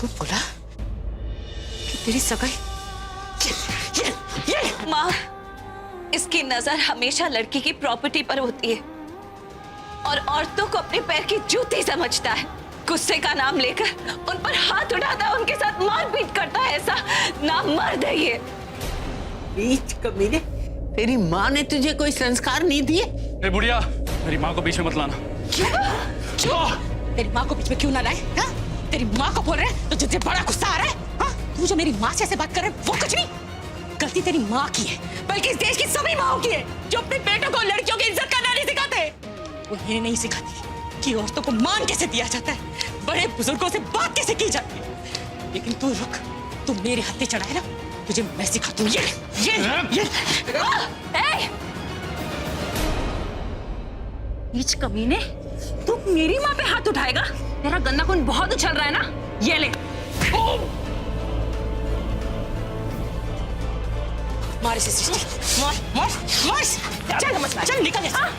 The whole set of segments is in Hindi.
किसको बोला कि तेरी सगाई? ये माँ, इसकी नजर हमेशा लड़की की प्रॉपर्टी पर होती है और औरतों को अपने पैर की जूती समझता है। गुस्से का नाम लेकर उन पर हाथ उठाता है, उनके साथ मारपीट करता है। ऐसा नामर्द है ये। बीच कमीने, तेरी माँ ने तुझे कोई संस्कार नहीं दिए? ए बुढ़िया, मेरी माँ को बीच में मत लाना। तेरी माँ को बीच में क्यों ना लाए? हाँ? तेरी माँ को बोल रहे हैं तो तुझे बड़ा गुस्सा आ रहा है? हाँ? तू जो मेरी माँ से ऐसे बात कर रहे है वो कुछ नहीं। गलती तेरी माँ की है, बल्कि इस देश की सभी माँओं की है जो अपने बेटों को लड़कियों की इज्जत करना नहीं सिखाते। वो ये नहीं सिखाती कि औरतों को मान कैसे दिया जाता है, बड़े बुजुर्गों से बात कैसे की जाती है। लेकिन तू रुक, तू मेरे हत्थे चढ़ा है ना, तुझे मैं सिखाती हूँ। ये नीच कमीने, तू मेरी माँ पे हाथ उठाएगा? तेरा गंदा खून बहुत उछल रहा है ना, ये ले। मार इसे सृष्टि, मार मार मार। चल निकल यहाँ,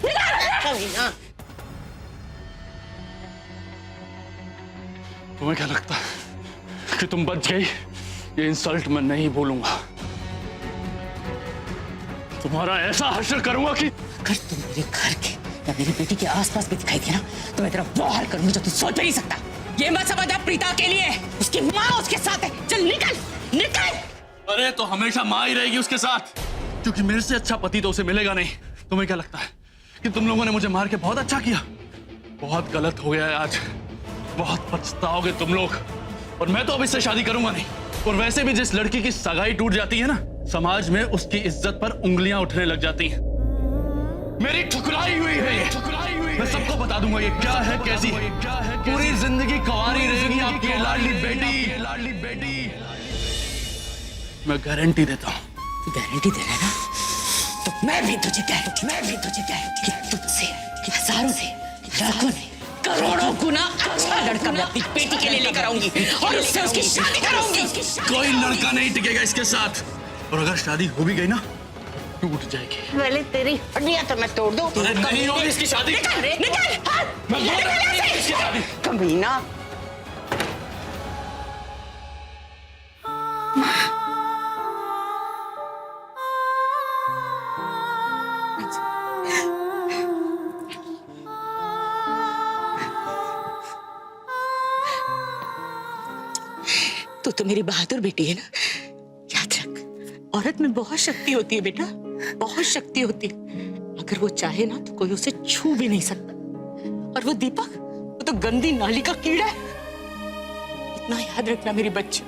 निकल। तुम्हें क्या लगता है कि तुम बच गई? ये इंसल्ट मैं नहीं भूलूंगा। तुम्हारा ऐसा हश्र करूंगा कि अगर तुम मेरे घर के या मेरी बेटी के आसपास भी दिखाई दिया ना तो मैं तेरा वो हाल करूंगी जो तू सोच भी नहीं सकता। ये मत समझ, प्रीता के लिए उसकी माँ उसके साथ है। चल निकल निकल। अरे तो हमेशा माँ ही रहेगी उसके साथ, क्योंकि मेरे से अच्छा पति तो उसे मिलेगा नहीं। तुम्हें क्या लगता है कि तुम लोगों ने मुझे मार के बहुत अच्छा किया? बहुत गलत हो गया है आज, बहुत पछताओगे तुम लोग। और मैं तो अब इससे शादी करूंगा नहीं। और वैसे भी जिस लड़की की सगाई टूट जाती है ना, समाज में उसकी इज्जत पर उंगलियां उठने लग जाती हैं। मेरी ठुकराई हुई है ये, मैं सबको बता दूंगा ये क्या है, कैसी है। पूरी जिंदगी कुंवारी रहेगी आपकी लाडली बेटी। मैं गारंटी देता हूँ। तू गारंटी दे रहा है ना, तो मैं भी तुझे गारंटी कि तुझसे हजारों से लाखों नहीं करोड़ों गुना अच्छा लड़का मैं अपनी बेटी के लिए लेकर आऊंगी और उससे उसकी शादी कराऊंगी। कोई लड़का नहीं टिकेगा इसके साथ, और अगर शादी हो भी गई ना टूट जाएगी। पहले तेरी हड्डियां तो मैं तोड़ दूं। नहीं होगी इसकी शादी। निकल मैं बोल रहा हूं, नहीं इसकी शादी। कमीना। तू तो मेरी बहादुर बेटी है ना। याद रख, औरत में बहुत शक्ति होती है बेटा, बहुत शक्ति होती है। अगर वो चाहे ना तो कोई उसे छू भी नहीं सकता। और वो दीपक, वो तो गंदी नाली का कीड़ा है। इतना याद रखना मेरी बच्ची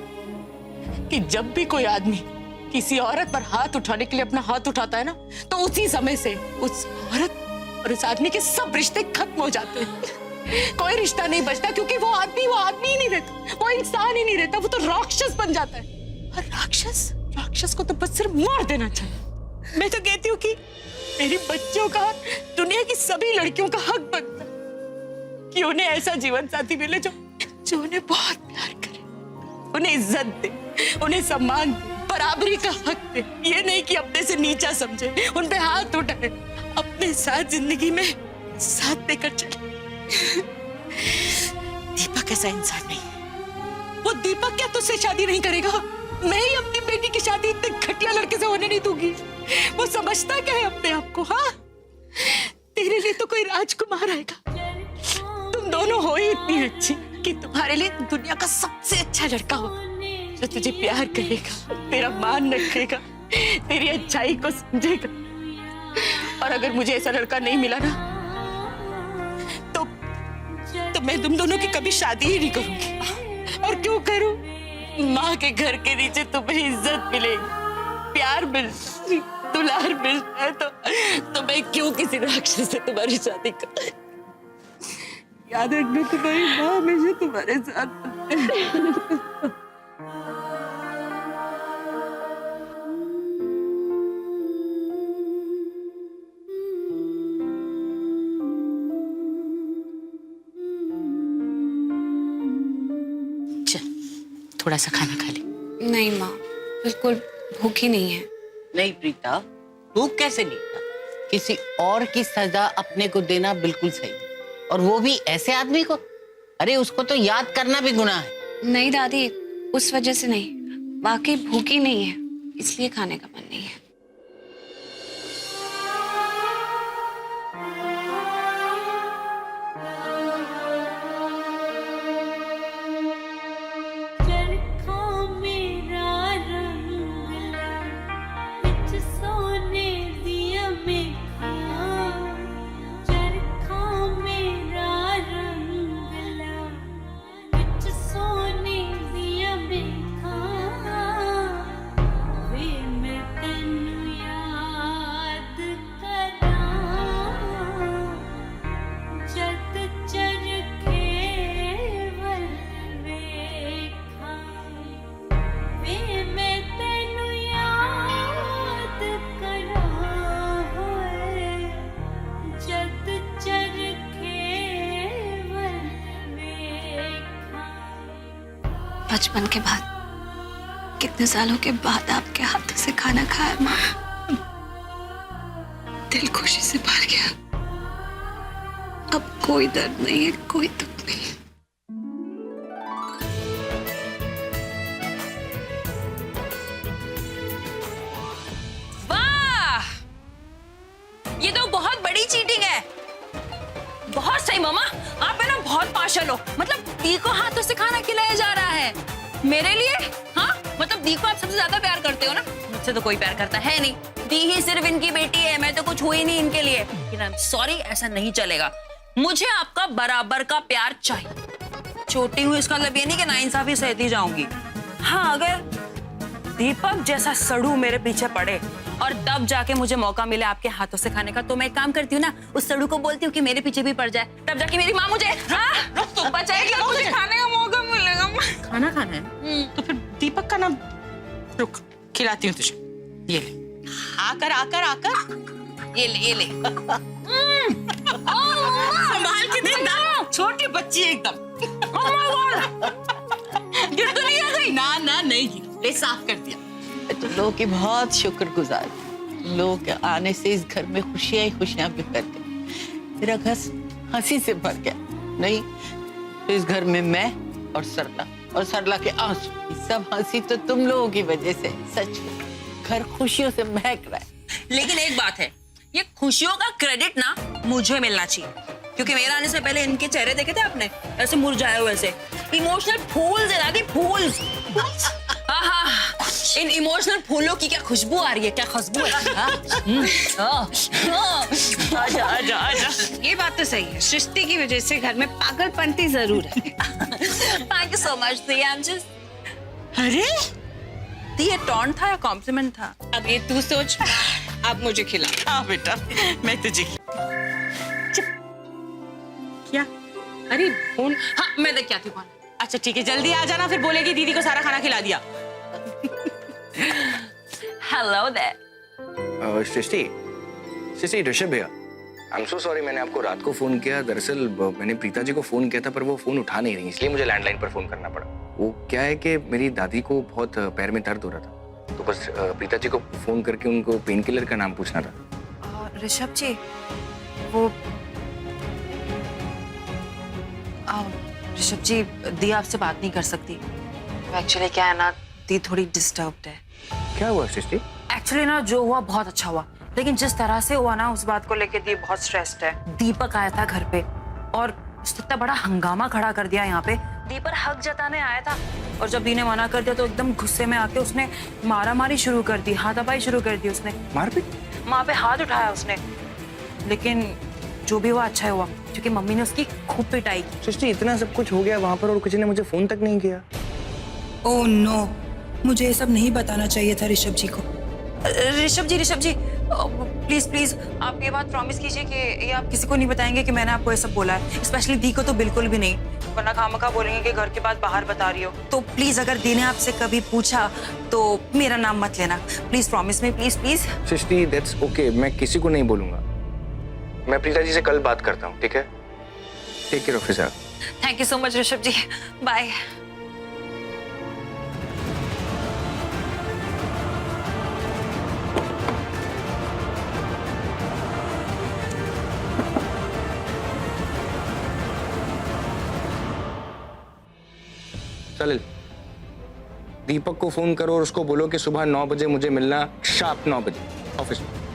कि जब भी कोई आदमी किसी औरत पर हाथ उठाने के लिए अपना हाथ उठाता है ना, तो उसी समय से उस औरत और उस आदमी के सब रिश्ते खत्म हो जाते हैं। कोई रिश्ता नहीं बचता, क्योंकि वो आदमी ही नहीं रहता, वो इंसान ही नहीं रहता, वो तो राक्षस बन जाता है। और राक्षस को तो बस सिर्फ मार देना चाहिए। मैं तो कहती हूँ कि मेरी बच्चों का, दुनिया की सभी लड़कियों का हक बनता है कि उन्हें ऐसा जीवन साथी मिले जो उन्हें बहुत प्यार करे, उन्हें इज्जत दे, उन्हें सम्मान दे, बराबरी का हक दे। ये नहीं कि अपने से नीचा समझे, उन पे हाथ उठाए, अपने साथ जिंदगी में साथ देकर चले। दीपक ऐसा इंसान नहीं। वो दीपक क्या तुझसे शादी नहीं करेगा? मैं ही अपनी बेटी की शादी इतने घटिया लड़के से होने नहीं दूंगी। वो समझता क्या है अपने आप को? हाँ, तेरे लिए तो कोई राजकुमार आएगा। तुम दोनों हो ही इतनी अच्छी कि तुम्हारे लिए दुनिया का सबसे अच्छा लड़का होगा, जो तुझे प्यार करेगा, तेरा मान रखेगा, तेरी अच्छाई को समझेगा। और अगर मुझे ऐसा लड़का नहीं मिला ना, तो मैं तुम दोनों की कभी शादी ही नहीं करूंगी। और क्यों करूं? माँ के घर के नीचे तुम्हें इज्जत मिलेगी, प्यार मिलता, दुलार मिलता है, तो मैं क्यों किसी राक्षस से तुम्हारी शादी करूं? याद रखना, तुम्हारी माँ हमेशा तुम्हारे साथ। थोड़ा सा खाना खा ले। नहीं माँ, बिल्कुल भूख ही नहीं है। नहीं प्रीता, भूख कैसे नहीं था? किसी और की सजा अपने को देना बिल्कुल सही, और वो भी ऐसे आदमी को। अरे उसको तो याद करना भी गुनाह है। नहीं दादी, उस वजह से नहीं, वाकई भूखी नहीं है, इसलिए खाने का मन नहीं है। बचपन के बाद, कितने सालों के बाद आपके हाथों से खाना खाया माँ, दिल खुशी से भर गया। अब कोई दर्द नहीं है, कोई दुख नहीं। वाह, ये तो बहुत बड़ी चीटिंग है। बहुत सही मामा, आप है ना बहुत पार्शल हो। मतलब दी को हाथों से खाना खिलाया जा रहा है मेरे लिए। हाँ, मतलब दी को आप सबसे ज्यादा प्यार करते हो ना, मुझसे तो कोई प्यार करता है नहीं। दी ही सिर्फ इनकी बेटी है, मैं तो कुछ हुई नहीं इनके लिए। लेकिन आई एम सॉरी, ऐसा नहीं चलेगा। मुझे आपका बराबर का प्यार चाहिए। छोटी हूँ इसका मतलब ये नहीं कि नाइंसाफी सहती जाऊंगी। हाँ, अगर दीपक जैसा सड़ू मेरे पीछे पड़े और तब जाके मुझे मौका मिले आपके हाथों से खाने का, तो मैं एक काम करती हूँ ना, उस सड़ू को बोलती हूँ कि मेरे पीछे भी पड़ जाए, तब जाके मेरी माँ मुझे बचाएगी और मुझे खाने का मौका मिलेगा। खाना खाना है तो फिर दीपक का नाम, रुक खिलाती हूँ तुझे, ये ले। आकर आकर आकर ये ले, ये ले। संभाल के दे ना, छोटी बच्ची एकदम। गिर तो नहीं आ गई? ना ना नहीं गिरी, ले साफ कर दिया। तुम लोगों की बहुत शुक्रगुजार। तुम लोगों के आने से इस घर में खुशियां ही खुशियां बिखर गई। मेरा घर हंसी से भर गया। नहीं तो इस घर में मैं और सरला के आंसू, ये सब हंसी तो तुम लोगों की वजह से। सच में घर खुशियों से महक रहा है। लेकिन एक बात है, ये खुशियों का क्रेडिट ना मुझे मिलना चाहिए, क्योंकि मेरे आने से पहले इनके चेहरे देखे थे आपने, ऐसे मुरझाए हुए से। इमोशनल फूल्स है दादी, फूल्स। इन इमोशनल फूलों की क्या खुशबू आ रही है, क्या खुशबू है। आजा आजा आजा। ये बात तो सही है, सृष्टि की वजह से घर में पागलपंती जरूर है। Thank you so much the. I am just, अरे दी ये टॉन्ट था या कॉम्प्लीमेंट था? अब ये तू सोच, अब मुझे खिला। हाँ बेटा, मैं तुझे क्या? अरे फोन। हाँ, मैं देख क्या थी कौन। अच्छा ठीक है, जल्दी आ जाना, फिर बोलेगी दीदी को सारा खाना खिला दिया। Hello there. सृष्टि, ऋषभ भैया, आई एम सो सॉरी, मैंने आपको रात को फोन किया। दरअसल मैंने प्रीता जी को फोन किया था, पर वो फोन उठा नहीं रही, इसलिए मुझे लैंडलाइन पर फोन करना पड़ा। वो क्या है कि मेरी दादी को बहुत पैर में दर्द हो रहा था, तो बस प्रीता जी को फोन करके उनको पेन किलर का नाम पूछना था। ऋषभ जी, वो ऋषभ जी, दी आपसे बात नहीं कर सकती। एक्चुअली क्या है ना, दी थोड़ी डिस्टर्ब्ड है। क्या हुआ सृष्टि? एक्चुअली ना, जो हुआ बहुत अच्छा हुआ, लेकिन जिस तरह से हुआ ना, उस बात को लेके दी बहुत स्ट्रेस्ड है। दीपक आया था घर पे और उसने इतना बड़ा हंगामा खड़ा कर दिया यहाँ पे। दी पर हक जताने आया था और जब दी ने मना कर दिया तो एकदम गुस्से में आके उसने मारामारी शुरू कर दी, हाथापाई शुरू कर दी उसने। मारपीट? माँ पे हाथ उठाया उसने। लेकिन जो भी हुआ अच्छा हुआ, क्योंकि मम्मी ने उसकी खूब पिटाई की। सृष्टि, इतना सब कुछ हो गया वहां पर और किसी ने मुझे फोन तक नहीं किया। ओह नो, मुझे ये सब नहीं बताना चाहिए था ऋषभ जी को। ऋषभ जी, प्लीज प्लीज आप ये बात प्रॉमिस कीजिए कि ये आप किसी को नहीं बताएंगे कि मैंने आपको ये सब बोला है, स्पेशली दी को तो बिल्कुल भी नहीं, वरना खामखा बोलेंगे कि घर की बात बाहर बता रही हो। तो प्लीज अगर दी ने आपसे कभी पूछा तो मेरा नाम मत लेना, please promise me, please please. Srishti, that's okay, मैं किसी को नहीं बोलूंगा। मैं प्रीता जी से कल बात करता हूँ, ठीक है? Take care officer. Thank you so much Rishabh ji, bye. Salil, Deepak को फोन करो और उसको बोलो कि सुबह 9 बजे मुझे मिलना, शार्प 9 बजे ऑफिस में।